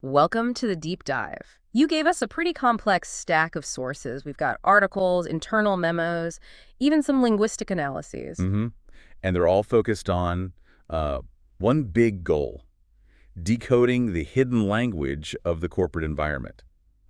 Welcome to the deep dive. You gave us a pretty complex stack of sources. We've got articles, internal memos, even some linguistic analyses. hmm And they're all focused on one big goal: decoding the hidden language of the corporate environment.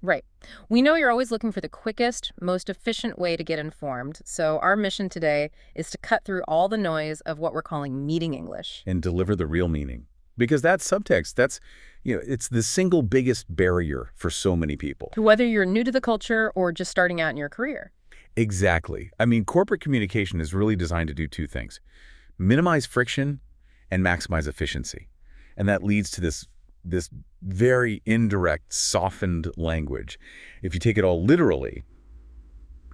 Right. We know you're always looking for the quickest, most efficient way to get informed, so our mission today is to cut through all the noise of what we're calling meeting English. And deliver the real meaning. Because that subtext, it's the single biggest barrier for so many people. Whether you're new to the culture or just starting out in your career. Exactly. I mean, corporate communication is really designed to do two things: minimize friction and maximize efficiency. And that leads to this very indirect, softened language. If you take it all literally,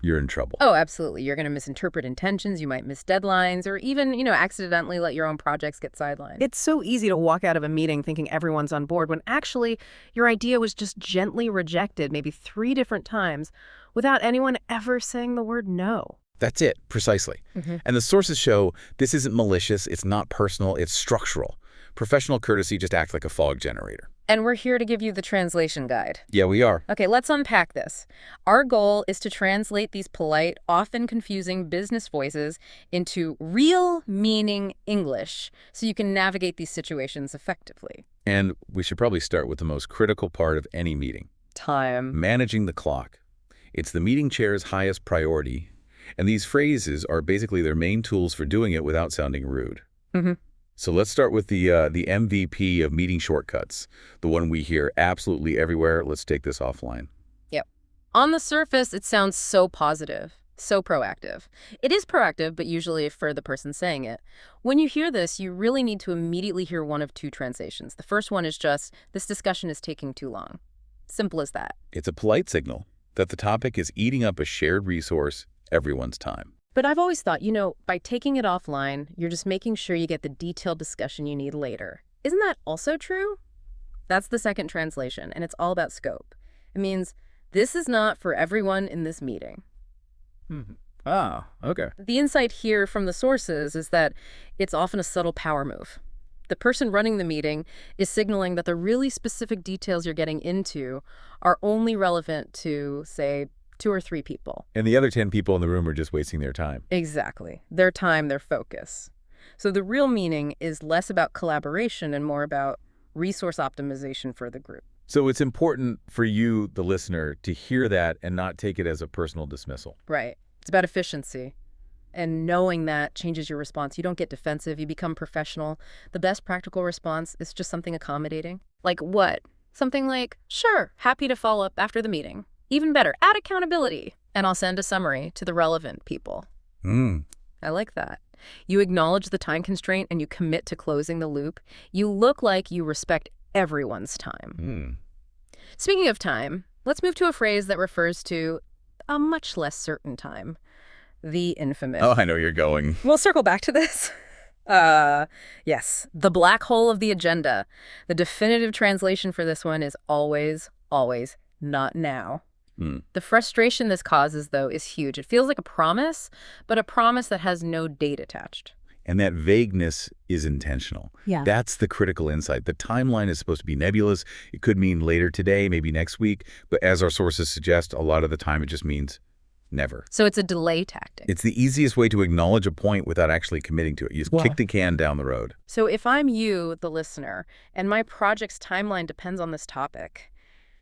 you're in trouble. Oh, absolutely. You're going to misinterpret intentions, you might miss deadlines, or even, accidentally let your own projects get sidelined. It's so easy to walk out of a meeting thinking everyone's on board when actually your idea was just gently rejected maybe 3 different times without anyone ever saying the word no. That's it, precisely. And the sources show this isn't malicious, it's not personal, it's structural. Professional courtesy just acts like a fog generator. And we're here to give you the translation guide. Yeah, we are. Okay, let's unpack this. Our goal is to translate these polite, often confusing business voices into real meaning English so you can navigate these situations effectively. And we should probably start with the most critical part of any meeting: Time. managing the clock. It's the meeting chair's highest priority, and these phrases are basically their main tools for doing it without sounding rude. Mm-hmm. So let's start with the MVP of meeting shortcuts, the one we hear absolutely everywhere. Let's take this offline. Yep. On the surface, it sounds so positive, so proactive. It is proactive, but usually for the person saying it. When you hear this, you really need to immediately hear one of two translations. The first one is just, this discussion is taking too long. Simple as that. It's a polite signal that the topic is eating up a shared resource, everyone's time. But I've always thought, by taking it offline, you're just making sure you get the detailed discussion you need later. Isn't that also true? That's the second translation, and it's all about scope. It means this is not for everyone in this meeting. Ah, okay. The insight here from the sources is that it's often a subtle power move. The person running the meeting is signaling that the really specific details you're getting into are only relevant to, say, 2 or 3 people. And the other 10 people in the room are just wasting their time. Exactly. Their time, their focus. So the real meaning is less about collaboration and more about resource optimization for the group. So it's important for you, the listener, to hear that and not take it as a personal dismissal. Right. It's about efficiency. And knowing that changes your response. You don't get defensive. You become professional. The best practical response is just something accommodating. Like what? Something like, sure, happy to follow up after the meeting. Even better, add accountability. And I'll send a summary to the relevant people. I like that. You acknowledge the time constraint and you commit to closing the loop. You look like you respect everyone's time. Speaking of time, let's move to a phrase that refers to a much less certain time. The infamous. Oh, I know you're going. We'll circle back to this. Yes, the black hole of the agenda. The definitive translation for this one is always, always, not now. The frustration this causes, though, is huge. It feels like a promise, but a promise that has no date attached. And that vagueness is intentional. Yeah. That's the critical insight. The timeline is supposed to be nebulous. It could mean later today, maybe next week. But as our sources suggest, a lot of the time it just means never. So it's a delay tactic. It's the easiest way to acknowledge a point without actually committing to it. You just kick the can down the road. So if I'm you, the listener, and my project's timeline depends on this topic,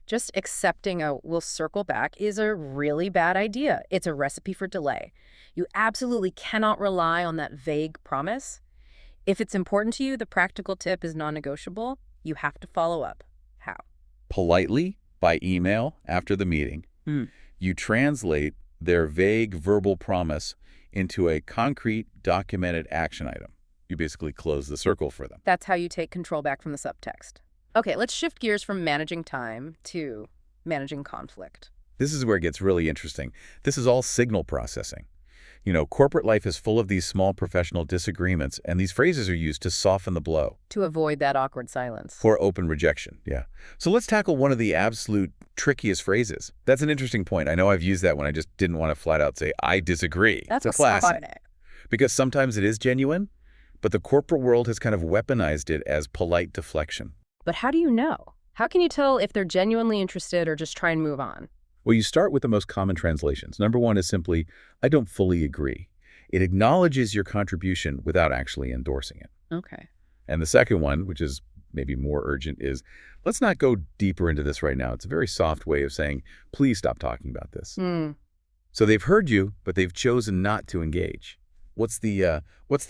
just accepting a "we'll circle back" is a really bad idea. It's a recipe for delay. You absolutely cannot rely on that vague promise. If it's important to you, the practical tip is non-negotiable. You have to follow up. How? Politely, by email after the meeting, you translate their vague verbal promise into a concrete, documented action item. You basically close the circle for them. That's how you take control back from the subtext. Okay, let's shift gears from managing time to managing conflict. This is where it gets really interesting. This is all signal processing. Corporate life is full of these small professional disagreements, and these phrases are used to soften the blow. To avoid that awkward silence. For open rejection, yeah. So let's tackle one of the absolute trickiest phrases. That's an interesting point. I know I've used that when I just didn't want to flat out say, I disagree. That's a classic. It. Because sometimes it is genuine, but the corporate world has kind of weaponized it as polite deflection. But how do you know? How can you tell if they're genuinely interested or just try and move on? Well, you start with the most common translations. Number one is simply, I don't fully agree. It acknowledges your contribution without actually endorsing it. Okay. And the second one, which is maybe more urgent, is let's not go deeper into this right now. It's a very soft way of saying, please stop talking about this. So they've heard you, but they've chosen not to engage. What's the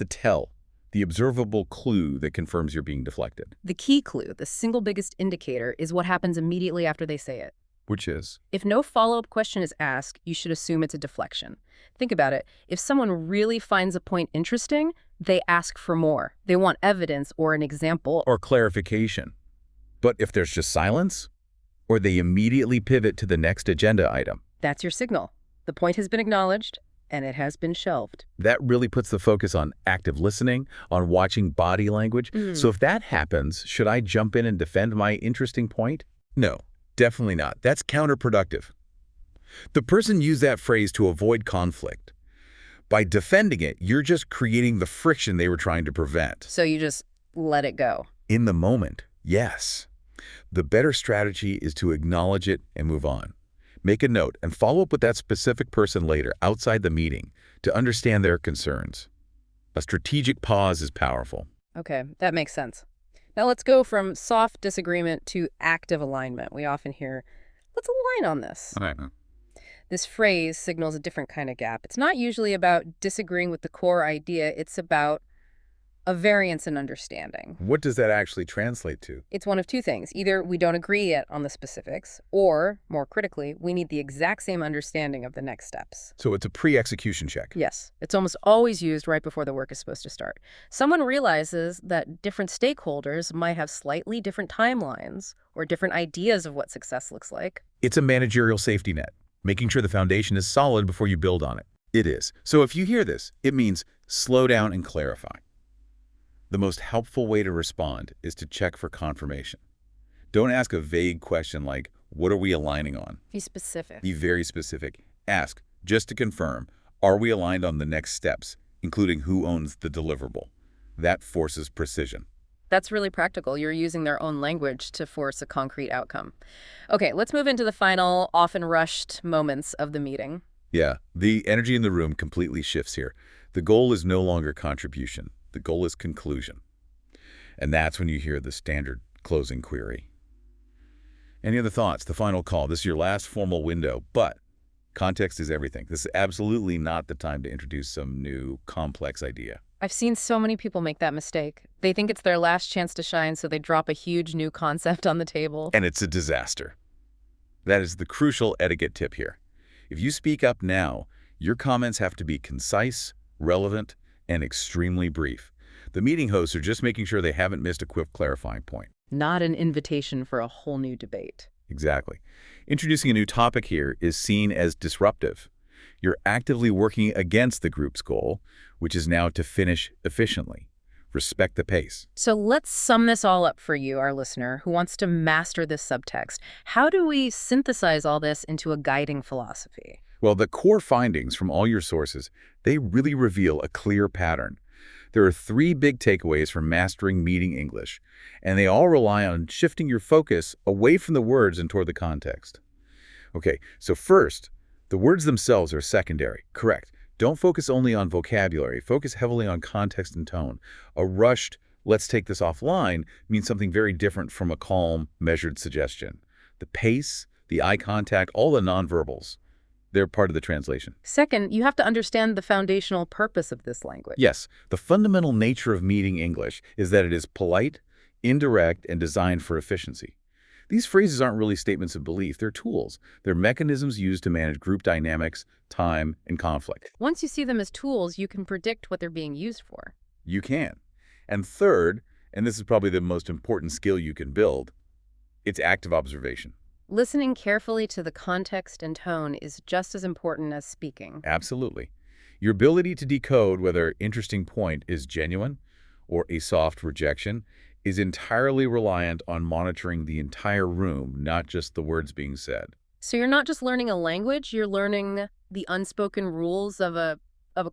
tell, the observable clue that confirms you're being deflected? The key clue, the single biggest indicator, is what happens immediately after they say it. Which is? If no follow-up question is asked, you should assume it's a deflection. Think about it. If someone really finds a point interesting, they ask for more. They want evidence or an example. Or clarification. But if there's just silence, or they immediately pivot to the next agenda item, That's your signal. The point has been acknowledged, and it has been shelved. that really puts the focus on active listening, on watching body language. So if that happens, should I jump in and defend my interesting point? No, definitely not. That's counterproductive. The person used that phrase to avoid conflict. By defending it, you're just creating the friction they were trying to prevent. So you just let it go. In the moment, yes. The better strategy is to acknowledge it and move on. Make a note and follow up with that specific person later outside the meeting to understand their concerns. A strategic pause is powerful. Okay, that makes sense. Now let's go from soft disagreement to active alignment. We often hear, let's align on this. This phrase signals a different kind of gap. It's not usually about disagreeing with the core idea. It's about a variance in understanding. What does that actually translate to? It's one of two things. Either we don't agree yet on the specifics, or, more critically, we need the exact same understanding of the next steps. So it's a pre-execution check. Yes, it's almost always used right before the work is supposed to start. Someone realizes that different stakeholders might have slightly different timelines or different ideas of what success looks like. It's a managerial safety net, making sure the foundation is solid before you build on it. It is. So if you hear this, it means slow down and clarify. The most helpful way to respond is to check for confirmation. Don't ask a vague question like, what are we aligning on? Be specific. Be very specific. Ask, just to confirm, are we aligned on the next steps, including who owns the deliverable? That forces precision. That's really practical. You're using their own language to force a concrete outcome. Okay, let's move into the final, often rushed moments of the meeting. Yeah, the energy in the room completely shifts here. The goal is no longer contribution. The goal is conclusion. And that's when you hear the standard closing query. Any other thoughts? The final call. This is your last formal window, but context is everything. This is absolutely not the time to introduce some new complex idea. I've seen so many people make that mistake. They think it's their last chance to shine, so they drop a huge new concept on the table. And it's a disaster. That is the crucial etiquette tip here. If you speak up now, your comments have to be concise, relevant, and extremely brief. The meeting hosts are just making sure they haven't missed a quick clarifying point. Not an invitation for a whole new debate. Exactly. Introducing a new topic here is seen as disruptive. You're actively working against the group's goal, which is now to finish efficiently. Respect the pace. So let's sum this all up for you, our listener, who wants to master this subtext. How do we synthesize all this into a guiding philosophy? Well, the core findings from all your sources, they really reveal a clear pattern. There are 3 big takeaways from mastering meeting English, and they all rely on shifting your focus away from the words and toward the context. Okay, so first, the words themselves are secondary. Correct. Don't focus only on vocabulary. Focus heavily on context and tone. A rushed, let's take this offline, means something very different from a calm, measured suggestion. The pace, the eye contact, all the nonverbals, they're part of the translation. Second, you have to understand the foundational purpose of this language. Yes, the fundamental nature of meeting English is that it is polite, indirect, and designed for efficiency. These phrases aren't really statements of belief. They're tools. They're mechanisms used to manage group dynamics, time, and conflict. Once you see them as tools, you can predict what they're being used for. You can. And third, and this is probably the most important skill you can build, it's active observation. Listening carefully to the context and tone is just as important as speaking. Absolutely. Your ability to decode whether interesting point is genuine or a soft rejection is entirely reliant on monitoring the entire room, not just the words being said. So you're not just learning a language, you're learning the unspoken rules of a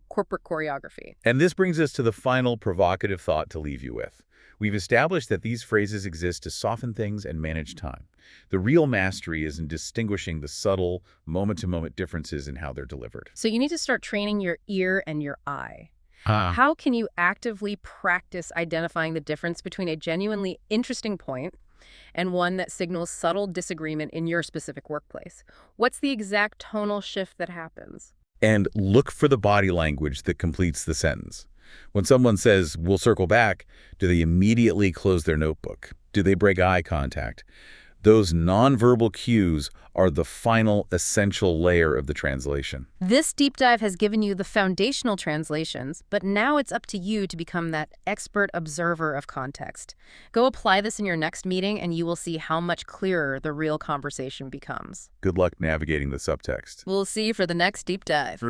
corporate choreography. And this brings us to the final provocative thought to leave you with. We've established that these phrases exist to soften things and manage time. The real mastery is in distinguishing the subtle, moment-to-moment differences in how they're delivered. So you need to start training your ear and your eye. How can you actively practice identifying the difference between a genuinely interesting point and one that signals subtle disagreement in your specific workplace? What's the exact tonal shift that happens? And look for the body language that completes the sentence. When someone says, "We'll circle back," do they immediately close their notebook? Do they break eye contact? Those nonverbal cues are the final essential layer of the translation. This deep dive has given you the foundational translations, but now it's up to you to become that expert observer of context. Go apply this in your next meeting and you will see how much clearer the real conversation becomes. Good luck navigating the subtext. We'll see you for the next deep dive.